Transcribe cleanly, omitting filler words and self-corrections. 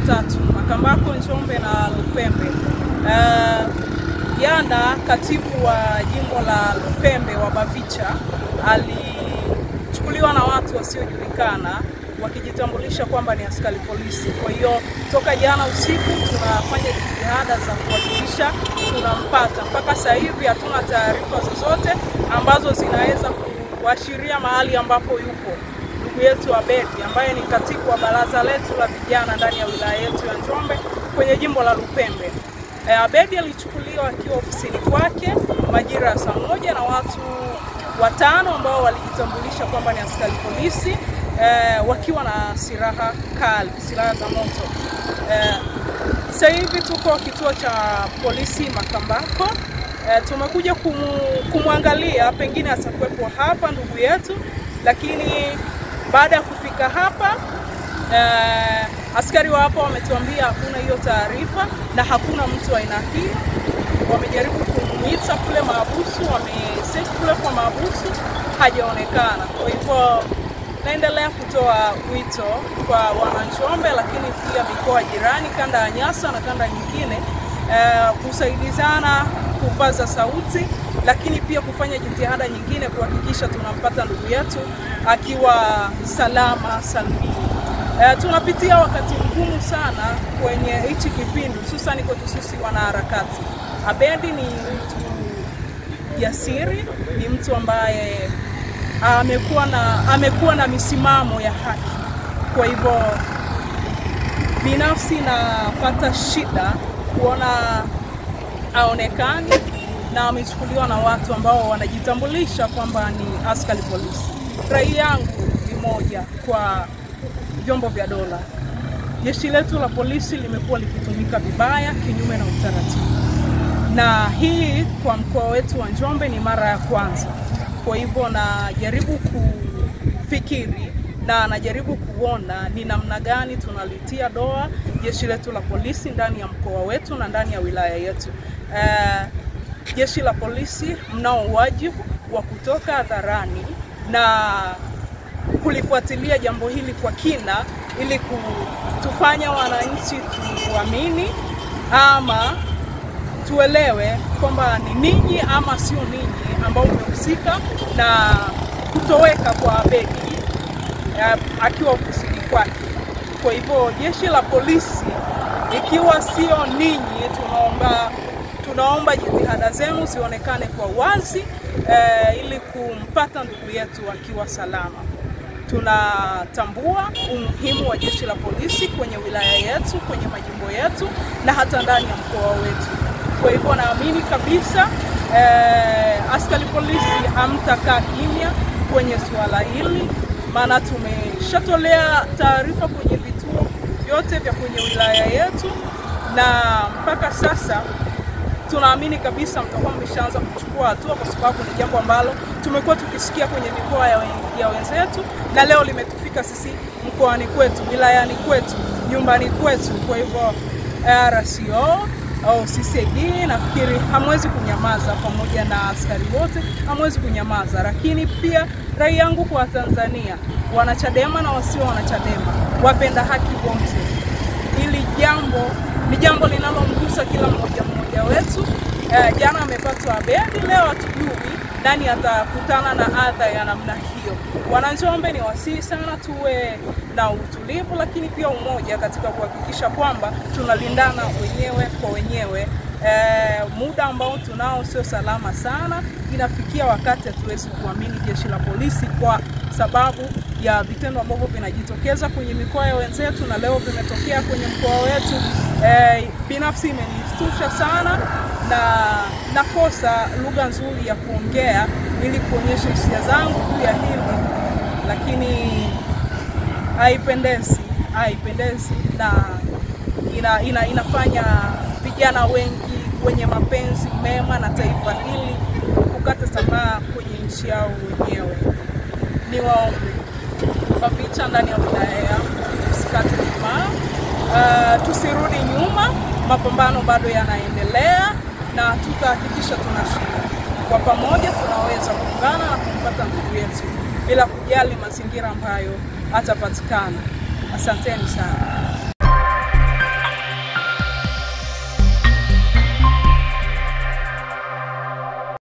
matatu, Makambako, Njombe na Lupembe. Jana katibu wa jimbo la Lupembe wa Bavicha alichukuliwa na watu wasiojulikana wakijitambulisha kwamba ni askari polisi. Kwa hiyo toka jana usiku tunafanya jitihada za kuhakikisha tunampata. Mpaka sasa hivi hatuna taarifa zozote ambazo zinaweza kuashiria mahali ambapo yupo ndugu yetu Abedi, ambaye ni katibu wa baraza letu la vijana ndani ya wilaya yetu ya Njombe kwenye jimbo la Lupembe. Abedi alichukuliwa akiwa ofisini kwake majira ya saa 1 na watu watano ambao walijitambulisha kwamba ni askari polisi wakiwa na silaha kali, silaha za moto. Sasa hivi tuko kituo cha polisi Makambako. Tumekuja kumwangalia, pengine atakuwepo hapa ndugu yetu, lakini baada ya kufika hapa askari wa hapa wametuambia hakuna hiyo taarifa na hakuna mtu aina hiyo. Wamejaribu kumuita kule mahabusu, wamesearch kule kwa mahabusu, hajaonekana. Kwa hivyo naendelea kutoa wito kwa wananjombe, lakini pia mikoa jirani, kanda ya Nyasa na kanda nyingine, kusaidizana kupaza sauti, lakini pia kufanya jitihada nyingine kuhakikisha tunampata ndugu yetu akiwa salama salmini. Tunapitia wakati mgumu sana kwenye hichi kipindi, hususan kwetu sisi wanaharakati. Abedi ni mtu jasiri, ni mtu ambaye amekuwa na misimamo ya haki. Kwa hivyo binafsi napata shida kuona aonekani na amechukuliwa na watu ambao wanajitambulisha kwamba ni askari polisi. Rai yangu ni moja kwa vyombo vya dola. Jeshi letu la polisi limekuwa likitumika vibaya kinyume na utaratibu. Na hii kwa mkoa wetu wa Njombe ni mara ya kwanza. Kwa hivyo najaribu kufikiri na najaribu kuona ni namna gani tunalitia doa jeshi letu la polisi ndani ya mkoa wetu na ndani ya wilaya yetu. Jeshi la polisi mnao wajibu wa kutoka hadharani na kulifuatilia jambo hili kwa kina ili kutufanya wananchi tuamini ama tuelewe kwamba ni ninyi ama sio ninyi ambao mmehusika na kutoweka kwa Abedi akiwa ofisini kwake. Kwa hivyo jeshi la polisi, ikiwa sio ninyi, tunaomba jitihada zenu zionekane kwa wazi ili kumpata ndugu yetu akiwa salama. Tunatambua umuhimu wa jeshi la polisi kwenye wilaya yetu, kwenye majimbo yetu na hata ndani ya mkoa wetu. Kwa hivyo naamini kabisa askari polisi hamtakaa kimya kwenye suala hili, maana tumeshatolea taarifa kwenye vituo vyote vya kwenye wilaya yetu na mpaka sasa tunaamini kabisa mtakuwa mmeshaanza kuchukua hatua, kwa sababu ni jambo ambalo tumekuwa tukisikia kwenye mikoa ya wenzetu na leo limetufika sisi mkoani kwetu, wilayani kwetu, nyumbani kwetu. Kwa hivyo RCO au CCD nafikiri hamwezi kunyamaza, pamoja na askari wote hamwezi kunyamaza. Lakini pia rai yangu kwa Tanzania, wanachadema na wasio wanachadema, wapenda haki wote, ili jambo ni jambo linalomgusa kila mmoja wetu. Jana amepatwa Abedi, leo hatujui nani atakutana na adha ya namna hiyo. Wananjombe ni wasihi sana tuwe na utulivu, lakini pia umoja katika kuhakikisha kwamba tunalindana wenyewe kwa wenyewe. Muda ambao tunao sio salama sana, inafikia wakati hatuwezi kuamini jeshi la polisi kwa sababu ya vitendo ambavyo vinajitokeza kwenye mikoa ya wenzetu na leo vimetokea kwenye mkoa wetu. Binafsi imenishtusha sana na nakosa lugha nzuri ya kuongea ili kuonyesha hisia zangu juu ya hili, lakini haipendezi na inafanya vijana wengi wenye mapenzi mema na taifa hili kukata tamaa kwenye nchi yao wenyewe. Niwaombe Bavicha ndani ya wilaya yangu tusikate tamaa, tusirudi nyuma. Mapambano bado yanaendelea na tutahakikisha tunashinda. Kwa pamoja tunaweza kuungana na kumpata ndugu yetu bila kujali mazingira ambayo atapatikana. Asanteni sana.